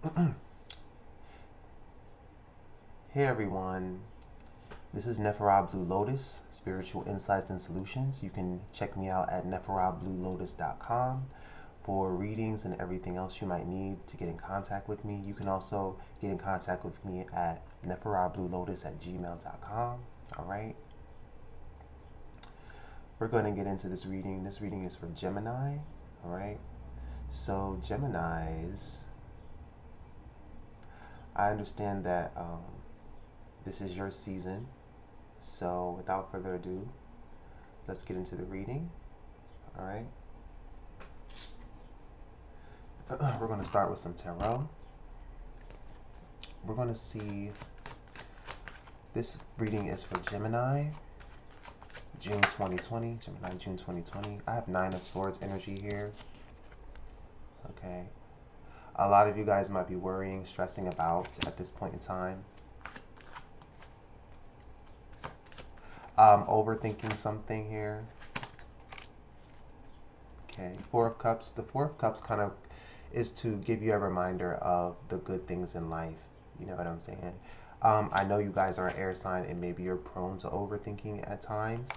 Hey everyone, this is Nefera Blue Lotus, Spiritual Insights and Solutions. You can check me out at neferabluelotus.com for readings and everything else you might need to get in contact with me. You can also get in contact with me at neferabluelotus@gmail.com. All right, we're going to get into this reading. This reading is for Gemini. All right, so Geminis, I understand that this is your season. So without further ado, let's get into the reading. All right. We're going to start with some tarot. We're going to see, this reading is for Gemini, June 2020. Gemini, June 2020. I have Nine of Swords energy here. Okay. A lot of you guys might be worrying, stressing about at this point in time. Overthinking something here. Okay. Four of Cups. The Four of Cups kind of is to give you a reminder of the good things in life. You know what I'm saying? I know you guys are an air sign and maybe you're prone to overthinking at times,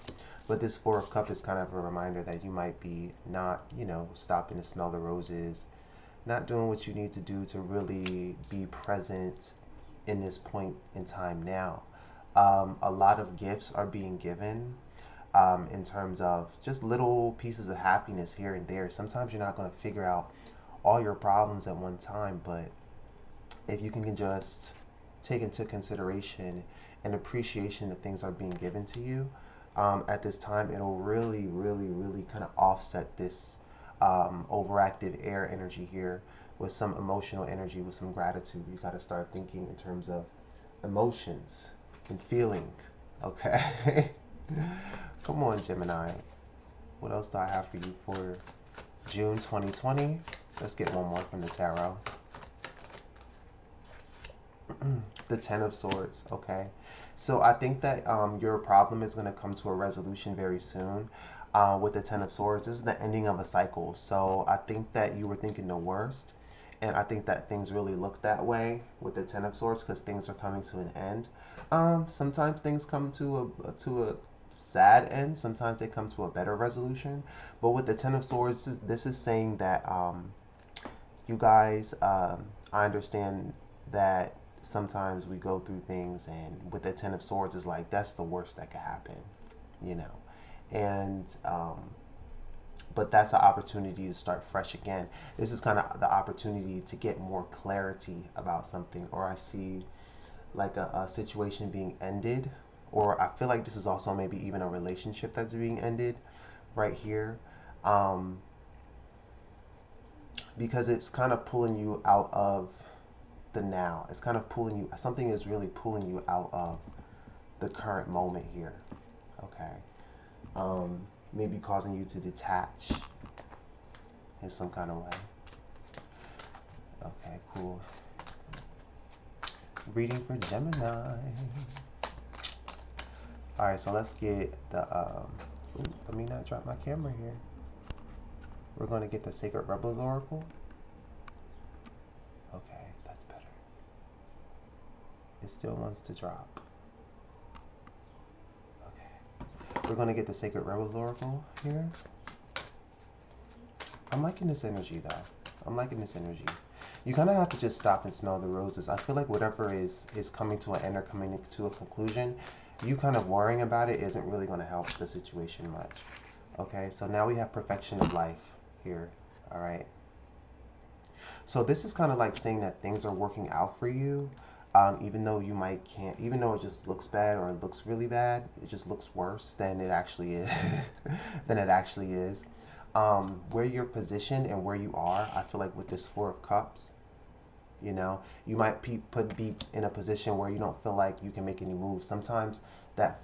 but this Four of Cups is kind of a reminder that you might be not, stopping to smell the roses, not doing what you need to do to really be present in this point in time now. A lot of gifts are being given in terms of just little pieces of happiness here and there. Sometimes you're not going to figure out all your problems at one time, but if you can just take into consideration and appreciation that things are being given to you at this time, it'll really, really, really kind of offset this overactive air energy here with some emotional energy, with some gratitude. You got to start thinking in terms of emotions and feeling. Okay. Come on, Gemini. What else do I have for you for June 2020? Let's get one more from the tarot. The Ten of Swords. Okay. So I think that your problem is going to come to a resolution very soon. With the Ten of Swords, this is the ending of a cycle. So I think that you were thinking the worst. And I think that things really look that way with the Ten of Swords because things are coming to an end. Sometimes things come to a sad end. Sometimes they come to a better resolution. But with the Ten of Swords, this is saying that you guys, I understand that sometimes we go through things, and with the Ten of Swords is like that's the worst that could happen, you know, and but that's an opportunity to start fresh again. This is kind of the opportunity to get more clarity about something, or I see like a situation being ended, or I feel like this is also maybe even a relationship that's being ended right here. Um, because it's kind of pulling you out of the now. It's kind of pulling you, something is really pulling you out of the current moment here. Okay. Maybe causing you to detach in some kind of way. Okay, cool. Reading for Gemini. All right, so let's get the, ooh, let me not drop my camera here. We're going to get the Sacred Rebels Oracle. Okay, that's better. It still wants to drop. Okay. We're going to get the Sacred Rebels Oracle here. I'm liking this energy though. I'm liking this energy. You kind of have to just stop and smell the roses. I feel like whatever is coming to an end or coming to a conclusion, you kind of worrying about it isn't really going to help the situation much. Okay, so now we have perfection of life here. All right. So this is kind of like saying that things are working out for you, even though you might can't, even though it just looks bad or it looks really bad, it just looks worse than it actually is. than it actually is. Where you're positioned and where you are, I feel like with this Four of Cups, you might be in a position where you don't feel like you can make any moves. Sometimes that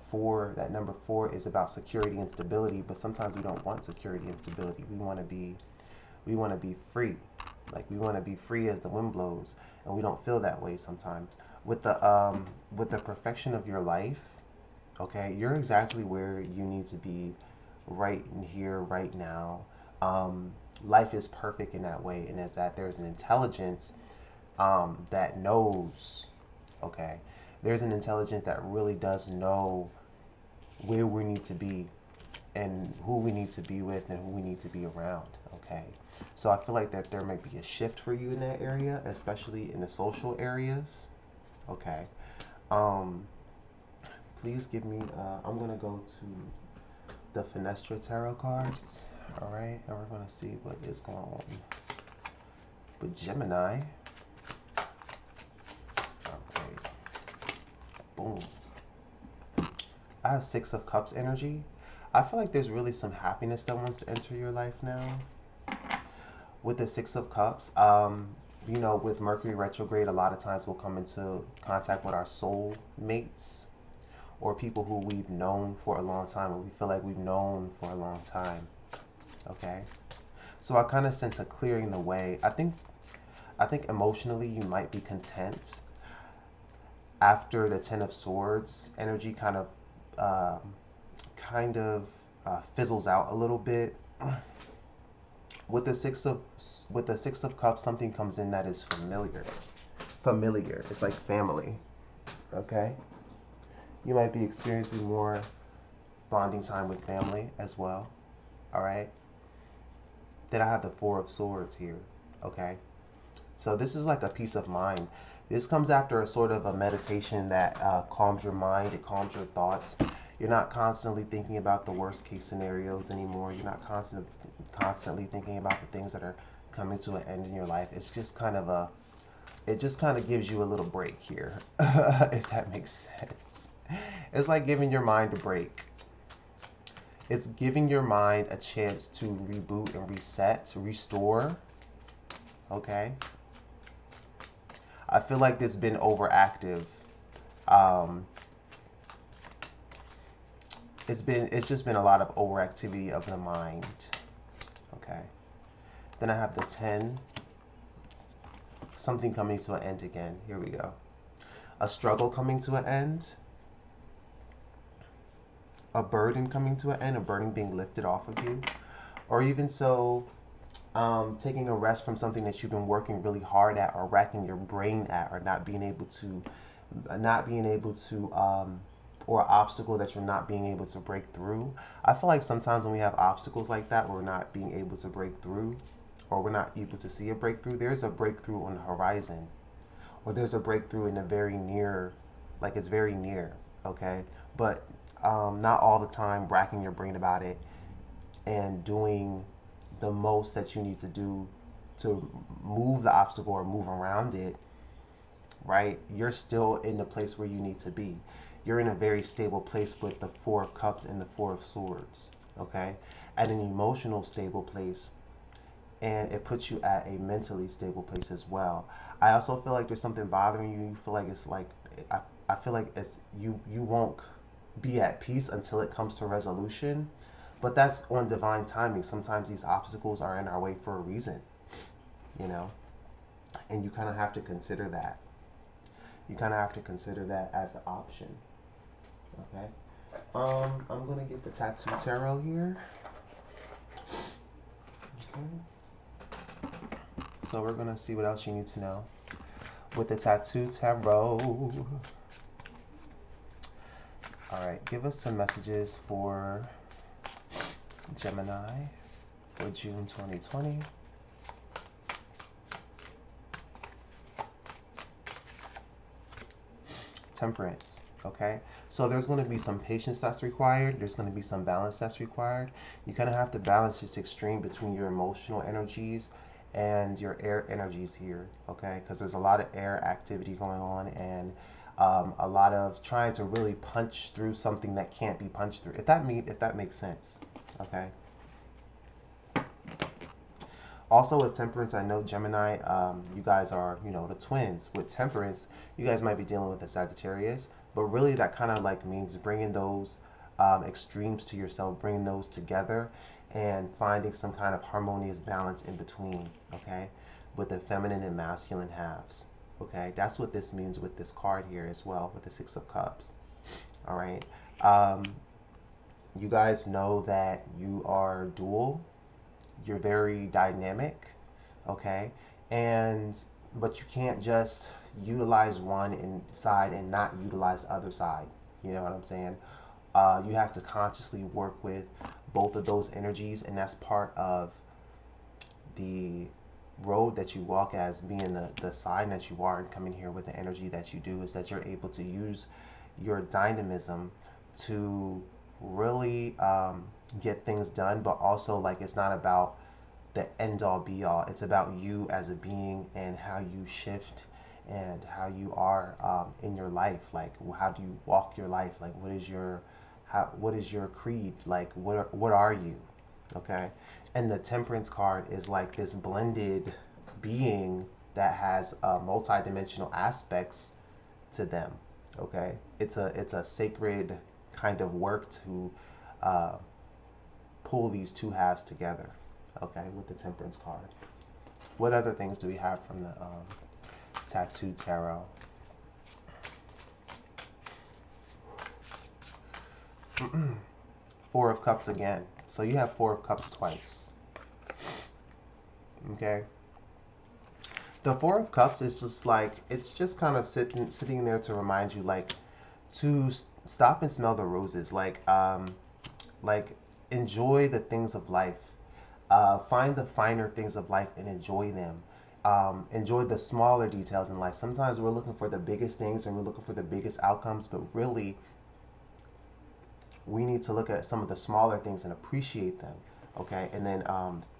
number four is about security and stability, but sometimes we don't want security and stability. We want to be free. Like we want to be free as the wind blows, and we don't feel that way sometimes. With the perfection of your life, okay, you're exactly where you need to be right in here, right now. Life is perfect in that way, and as that there's an intelligence that knows, okay? There's an intelligence that really does know where we need to be and who we need to be with and who we need to be around, okay? So I feel like that there might be a shift for you in that area, especially in the social areas, okay? Um, Please give me, I'm gonna go to the Finestra Tarot cards, all right? And we're gonna see what is going on with Gemini. Okay, boom. I have Six of Cups energy. I feel like there's really some happiness that wants to enter your life now. With the Six of Cups, you know, with Mercury retrograde, a lot of times we'll come into contact with our soul mates or people who we've known for a long time, or we feel like we've known for a long time. Okay, so I kind of sense a clearing the way. I think emotionally you might be content after the Ten of Swords energy um, fizzles out a little bit. With the Six of Cups, something comes in that is familiar. Familiar. It's like family. Okay. You might be experiencing more bonding time with family as well. All right. Then I have the Four of Swords here. Okay. So this is like a peace of mind. This comes after a sort of a meditation that calms your mind. It calms your thoughts. You're not constantly thinking about the worst case scenarios anymore. You're not constantly thinking about the things that are coming to an end in your life. It just kind of gives you a little break here, if that makes sense. It's like giving your mind a break. It's giving your mind a chance to reboot and reset, to restore. Okay. I feel like it's been overactive. Um, it's just been a lot of overactivity of the mind. Okay. Then I have the 10. Something coming to an end again. Here we go. A struggle coming to an end. A burden coming to an end. A burden being lifted off of you. Or even so, taking a rest from something that you've been working really hard at or racking your brain at, or or an obstacle that you're not being able to break through. I feel like sometimes when we have obstacles like that, we're not being able to break through, or we're not able to see a breakthrough. There's a breakthrough on the horizon, or there's a breakthrough in the very near, like it's very near, okay? But not all the time racking your brain about it and doing the most that you need to do to move the obstacle or move around it, right? You're still in the place where you need to be. You're in a very stable place with the Four of Cups and the Four of Swords, okay? At an emotional stable place, and it puts you at a mentally stable place as well. I also feel like there's something bothering you. You feel like it's like I feel like it's you won't be at peace until it comes to resolution. But that's on divine timing. Sometimes these obstacles are in our way for a reason, you know? And you kind of have to consider that. You kind of have to consider that as an option. Okay. I'm gonna get the Tattoo Tarot here. Okay. So we're gonna see what else you need to know with the Tattoo Tarot. All right. Give us some messages for Gemini for June 2020. Temperance. Okay, so there's going to be some patience that's required. There's going to be some balance that's required. You kind of have to balance this extreme between your emotional energies and your air energies here. Okay, because there's a lot of air activity going on, and a lot of trying to really punch through something that can't be punched through. If that makes sense. Okay. Also with temperance, I know Gemini, you guys are, you know, the twins. With temperance, you guys might be dealing with a Sagittarius, but really that kind of like means bringing those extremes to yourself, bringing those together, and finding some kind of harmonious balance in between. Okay, with the feminine and masculine halves. Okay, that's what this means with this card here as well, with the Six of Cups. All right. Um, you guys know that you are dual. You're very dynamic, okay? And but you can't just utilize one side and not utilize the other side. You know what I'm saying? You have to consciously work with both of those energies, and that's part of the road that you walk as being the sign that you are and coming here with the energy that you do, is that you're able to use your dynamism to really get things done, but also like it's not about the end all be all. It's about you as a being and how you shift and how you are in your life. Like, how do you walk your life? Like, what is your creed? Like, what are you? Okay, and the Temperance card is like this blended being that has multi-dimensional aspects to them. Okay, it's a sacred kind of work to uh, pull these two halves together. Okay, with the Temperance card. What other things do we have from the Tattoo Tarot? Four of Cups again. So you have Four of Cups twice. Okay. The Four of Cups is just like, it's just kind of sitting there to remind you, like, to stop and smell the roses. Like enjoy the things of life. Find the finer things of life and enjoy them. Enjoy the smaller details in life. Sometimes we're looking for the biggest things and we're looking for the biggest outcomes, but really we need to look at some of the smaller things and appreciate them. Okay, and then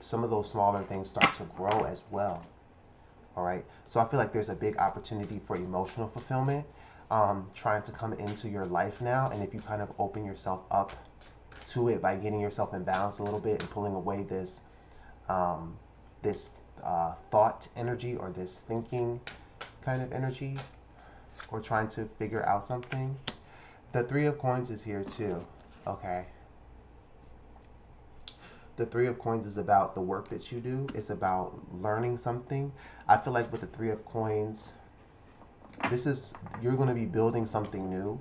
some of those smaller things start to grow as well. All right, so I feel like there's a big opportunity for emotional fulfillment trying to come into your life now, and if you kind of open yourself up to it by getting yourself in balance a little bit and pulling away um, this thought energy or this thinking kind of energy, or trying to figure out something. The Three of Coins is here too. Okay. The Three of Coins is about the work that you do. It's about learning something. I feel like with the Three of Coins, you're going to be building something new.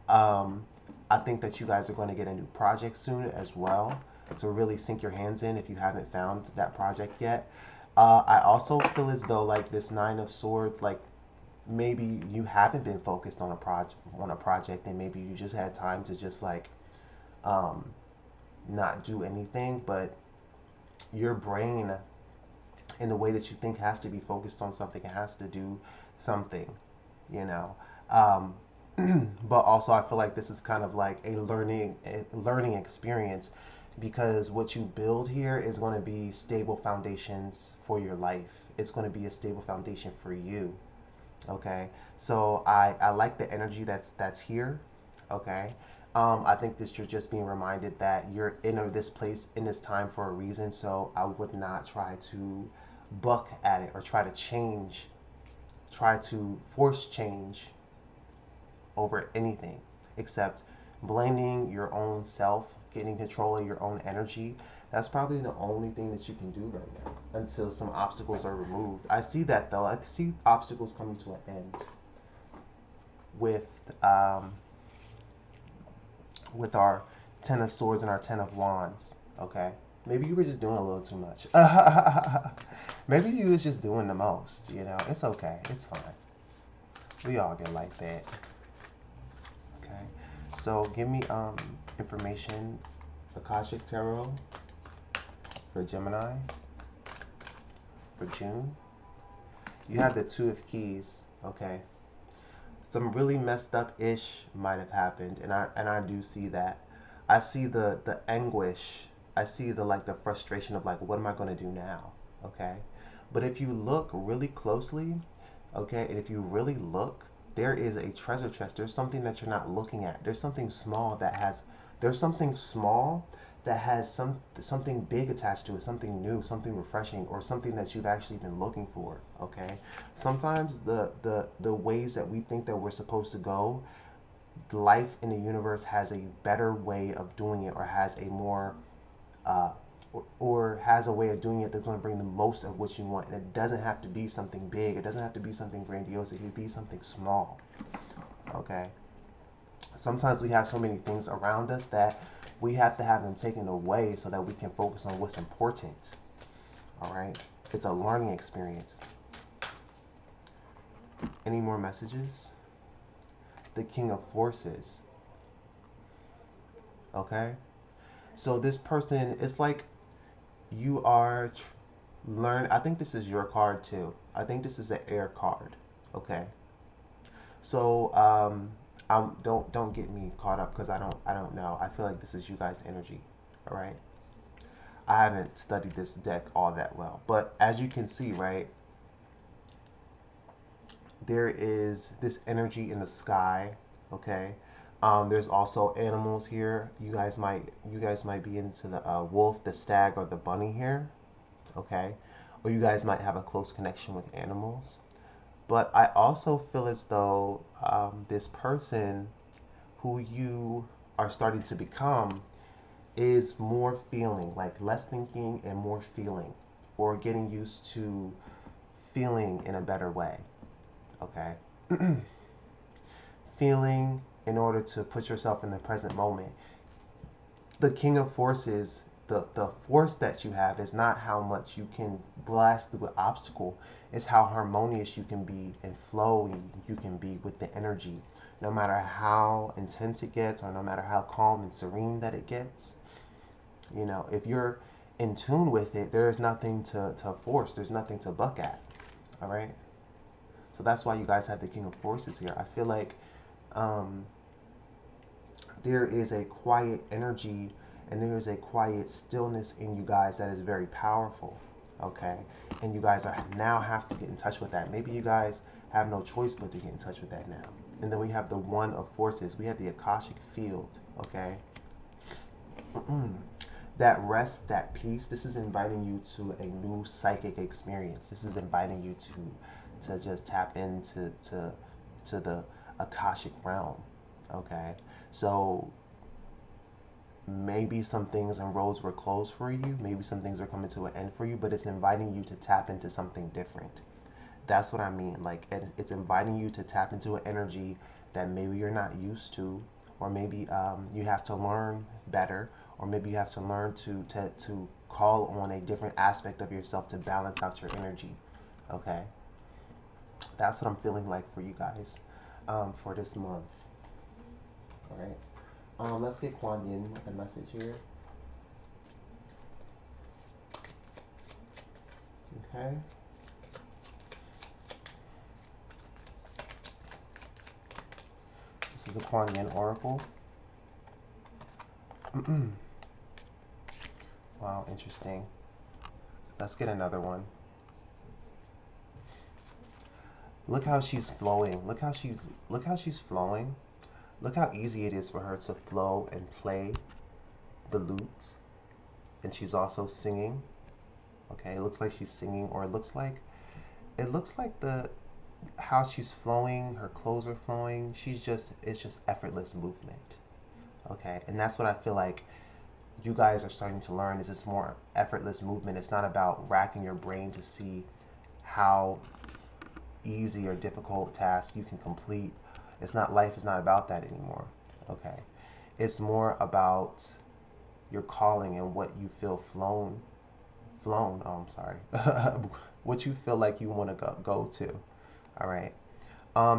Um, I think that you guys are going to get a new project soon as well to really sink your hands in if you haven't found that project yet. I also feel as though like this Nine of Swords, like maybe you haven't been focused on a project, and maybe you just had time to just like um, not do anything, but your brain in the way that you think has to be focused on something. It has to do something, you know. Um, but also, I feel like this is kind of like a learning experience, because what you build here is going to be stable foundations for your life. It's going to be a stable foundation for you. Okay, so I like the energy that's here. Okay, I think that you're just being reminded that you're in this place in this time for a reason. So I would not try to buck at it or try to force change over anything, except blaming your own self, getting control of your own energy. That's probably the only thing that you can do right now until some obstacles are removed. I see that though. I see obstacles coming to an end with um, with our Ten of Swords and our Ten of Wands. Okay, maybe you were just doing a little too much. Maybe you was just doing the most. You know, it's okay. It's fine. We all get like that. Okay, so give me information, Akashic Tarot for Gemini for June. You have the Two of Keys. Okay, some really messed up ish might have happened, and I do see that. I see the anguish. I see the frustration of like, what am I going to do now? Okay, but if you look really closely, okay, and if you really look, there is a treasure chest. There's something that you're not looking at. There's something small that has something big attached to it, something new, something refreshing, or something that you've actually been looking for. Okay, sometimes the ways that we think that we're supposed to go, life in the universe has a better way of doing it, or has a more uh, or has a way of doing it that's going to bring the most of what you want. And it doesn't have to be something big. It doesn't have to be something grandiose. It could be something small. Okay. Sometimes we have so many things around us that we have to have them taken away so that we can focus on what's important. All right. It's a learning experience. Any more messages? The King of Forces. Okay? So this person, it's like you are learn. I think this is your card too. I think this is the air card. Okay. So don't get me caught up because I don't know. I feel like this is you guys' energy. All right. I haven't studied this deck all that well, but as you can see, right, there is this energy in the sky. Okay. There's also animals here. You guys might be into the wolf, the stag, or the bunny here. Okay, or you guys might have a close connection with animals. But I also feel as though this person who you are starting to become is more feeling, like less thinking and more feeling, or getting used to feeling in a better way. Okay, feeling in order to put yourself in the present moment. The King of Forces, the force that you have is not how much you can blast through an obstacle. It's how harmonious you can be and flowy you can be with the energy. No matter how intense it gets or no matter how calm and serene that it gets, if you're in tune with it, there is nothing to force. There's nothing to buck at. All right. So that's why you guys have the King of Forces here. I feel like um, there is a quiet energy and there is a quiet stillness in you guys that is very powerful. Okay, and you guys are now have to get in touch with that. Maybe you guys have no choice but to get in touch with that now. And then we have the One of Forces. We have the Akashic Field. Okay, that rest, that peace. This is inviting you to a new psychic experience. This is inviting you to just tap into to the Akashic realm. Okay, so maybe some things and roads were closed for you. Maybe some things are coming to an end for you, but it's inviting you to tap into something different. That's what I mean. Like it's inviting you to tap into an energy that maybe you're not used to, or maybe you have to learn better, or maybe you have to learn to call on a different aspect of yourself to balance out your energy. Okay, that's what I'm feeling like for you guys for this month. All right. Let's get Kuan Yin with a message here. Okay. This is the Kuan Yin Oracle. Wow, interesting. Let's get another one. Look how she's flowing. Look how she's flowing. Look how easy it is for her to flow and play the lutes. And she's also singing. Okay, it looks like she's singing, or it looks like the how she's flowing, her clothes are flowing. It's just effortless movement. Okay, and that's what I feel like you guys are starting to learn is this more effortless movement. It's not about racking your brain to see how easy or difficult task you can complete. It's not life is not about that anymore. Okay. It's more about your calling and what you feel flown. Oh, I'm sorry. What you feel like you want to go to. All right.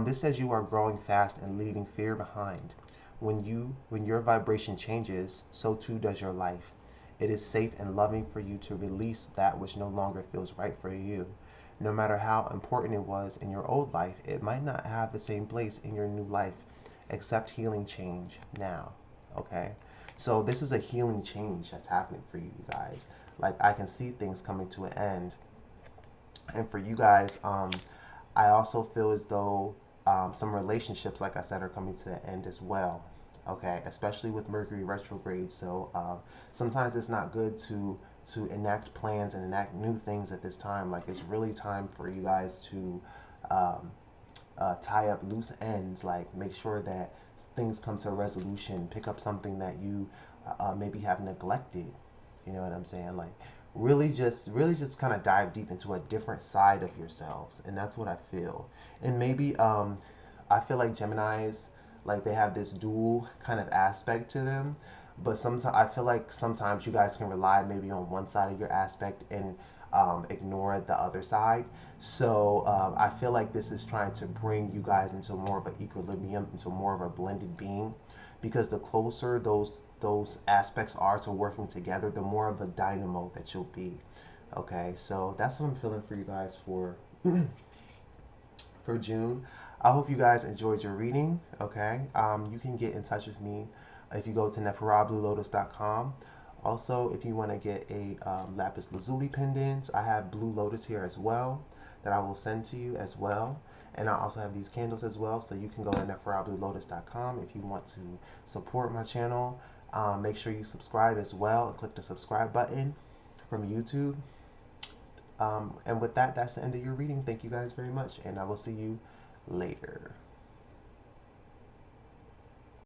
This says you are growing fast and leaving fear behind. When your vibration changes, so too does your life. It is safe and loving for you to release that which no longer feels right for you. No matter how important it was in your old life, it might not have the same place in your new life. Accept healing change now. Okay? So this is a healing change that's happening for you, you guys. Like I can see things coming to an end. And for you guys, I also feel as though some relationships, like I said, are coming to an end as well. Okay, especially with Mercury retrograde. So sometimes it's not good to enact plans and enact new things at this time. Like it's really time for you guys to um, tie up loose ends. Like make sure that things come to a resolution. Pick up something that you maybe have neglected. You know what I'm saying? Like really just kind of dive deep into a different side of yourselves, and that's what I feel. And maybe I feel like Gemini's like they have this dual kind of aspect to them, but sometimes I feel like sometimes you guys can rely maybe on one side of your aspect and ignore the other side. So I feel like this is trying to bring you guys into more of an equilibrium, into more of a blended being, because the closer those aspects are to working together, the more of a dynamo that you'll be. Okay, so that's what I'm feeling for you guys for June. I hope you guys enjoyed your reading. Okay, you can get in touch with me if you go to neferabluelotus.com. Also, if you want to get a lapis lazuli pendant, I have Blue Lotus here as well that I will send to you as well. And I also have these candles as well, so you can go to neferabluelotus.com if you want to support my channel. Make sure you subscribe as well and click the subscribe button from YouTube. And with that, that's the end of your reading. Thank you guys very much, and I will see you later.